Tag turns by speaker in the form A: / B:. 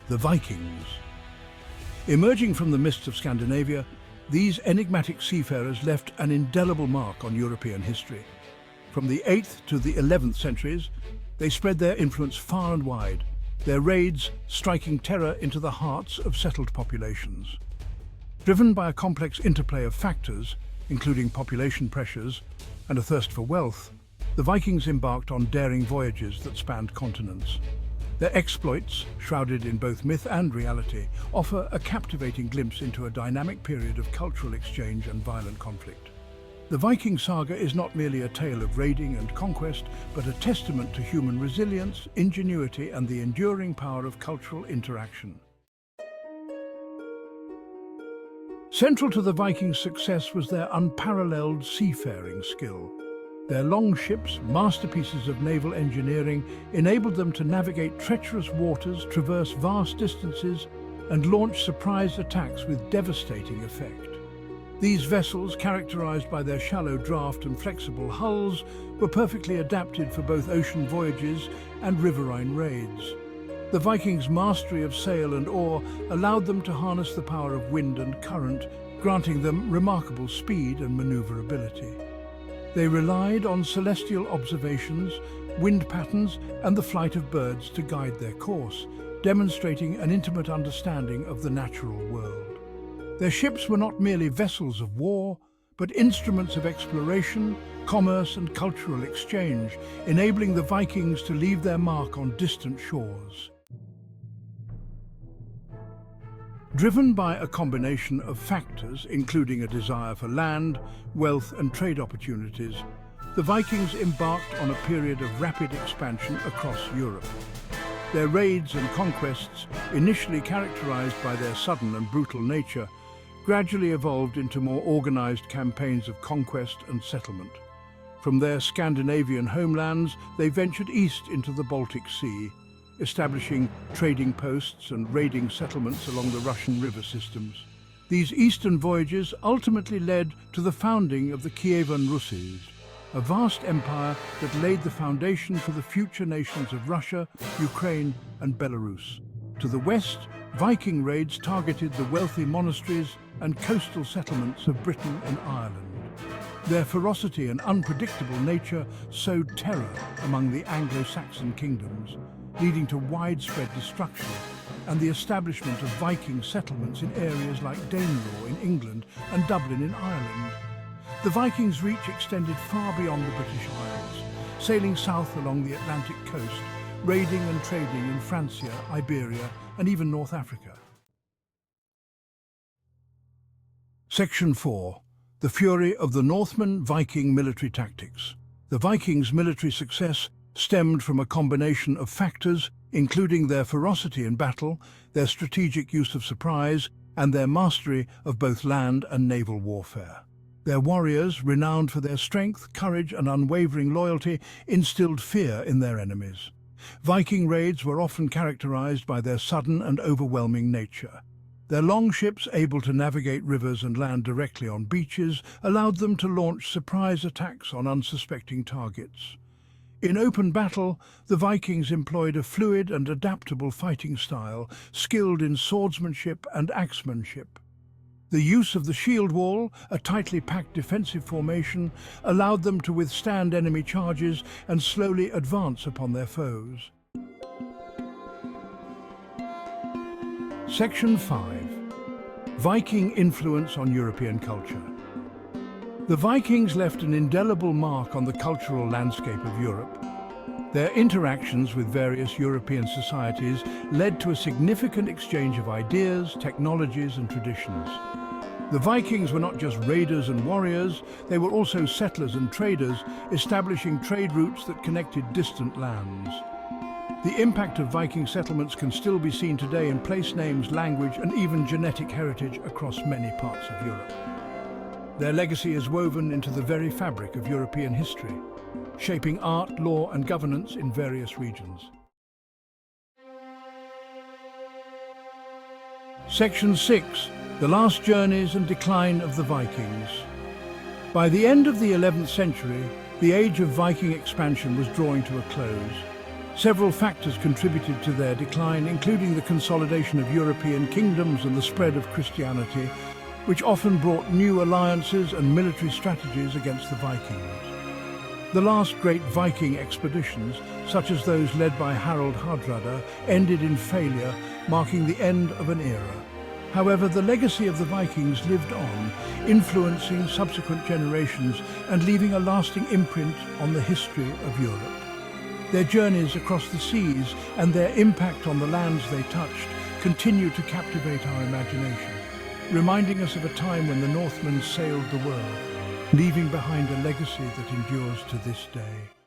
A: the Vikings. Emerging from the mists of Scandinavia, these enigmatic seafarers left an indelible mark on European history. From the 8th to the 11th centuries, they spread their influence far and wide, their raids striking terror into the hearts of settled populations. Driven by a complex interplay of factors, including population pressures and a thirst for wealth, the Vikings embarked on daring voyages that spanned continents. Their exploits, shrouded in both myth and reality, offer a captivating glimpse into a dynamic period of cultural exchange and violent conflict. The Viking saga is not merely a tale of raiding and conquest, but a testament to human resilience, ingenuity, and the enduring power of cultural interaction. Central to the Vikings' success was their unparalleled seafaring skill. Their longships, masterpieces of naval engineering, enabled them to navigate treacherous waters, traverse vast distances, and launch surprise attacks with devastating effect. These vessels, characterized by their shallow draft and flexible hulls, were perfectly adapted for both ocean voyages and riverine raids. The Vikings' mastery of sail and oar allowed them to harness the power of wind and current, granting them remarkable speed and maneuverability. They relied on celestial observations, wind patterns, and the flight of birds to guide their course, demonstrating an intimate understanding of the natural world. Their ships were not merely vessels of war, but instruments of exploration, commerce, and cultural exchange, enabling the Vikings to leave their mark on distant shores. Driven by a combination of factors, including a desire for land, wealth, and trade opportunities, the Vikings embarked on a period of rapid expansion across Europe. Their raids and conquests, initially characterized by their sudden and brutal nature, gradually evolved into more organized campaigns of conquest and settlement. From their Scandinavian homelands, they ventured east into the Baltic Sea, establishing trading posts and raiding settlements along the Russian river systems. These eastern voyages ultimately led to the founding of the Kievan Rus, a vast empire that laid the foundation for the future nations of Russia, Ukraine, and Belarus. To the west, Viking raids targeted the wealthy monasteries and coastal settlements of Britain and Ireland. Their ferocity and unpredictable nature sowed terror among the Anglo-Saxon kingdoms, leading to widespread destruction and the establishment of Viking settlements in areas like Danelaw in England and Dublin in Ireland. The Vikings' reach extended far beyond the British Isles, sailing south along the Atlantic coast, raiding and trading in Francia, Iberia, and even North Africa. Section 4. The Fury of the Northmen Viking Military Tactics. The Vikings' military success stemmed from a combination of factors, including their ferocity in battle, their strategic use of surprise, and their mastery of both land and naval warfare. Their warriors, renowned for their strength, courage, and unwavering loyalty, instilled fear in their enemies. Viking raids were often characterized by their sudden and overwhelming nature. Their longships, able to navigate rivers and land directly on beaches, allowed them to launch surprise attacks on unsuspecting targets. In open battle, the Vikings employed a fluid and adaptable fighting style, skilled in swordsmanship and axemanship. The use of the shield wall, a tightly packed defensive formation, allowed them to withstand enemy charges and slowly advance upon their foes. Section 5. Viking influence on European culture. The Vikings left an indelible mark on the cultural landscape of Europe. Their interactions with various European societies led to a significant exchange of ideas, technologies, and traditions. The Vikings were not just raiders and warriors, they were also settlers and traders, establishing trade routes that connected distant lands. The impact of Viking settlements can still be seen today in place names, language, and even genetic heritage across many parts of Europe. Their legacy is woven into the very fabric of European history, shaping art, law, and governance in various regions. Section 6. The Last Journeys and Decline of the Vikings. By the end of the 11th century, the age of Viking expansion was drawing to a close. Several factors contributed to their decline, including the consolidation of European kingdoms and the spread of Christianity, which often brought new alliances and military strategies against the Vikings. The last great Viking expeditions, such as those led by Harald Hardrada, ended in failure, marking the end of an era. However, the legacy of the Vikings lived on, influencing subsequent generations and leaving a lasting imprint on the history of Europe. Their journeys across the seas and their impact on the lands they touched continue to captivate our imagination, reminding us of a time when the Northmen sailed the world, leaving behind a legacy that endures to this day.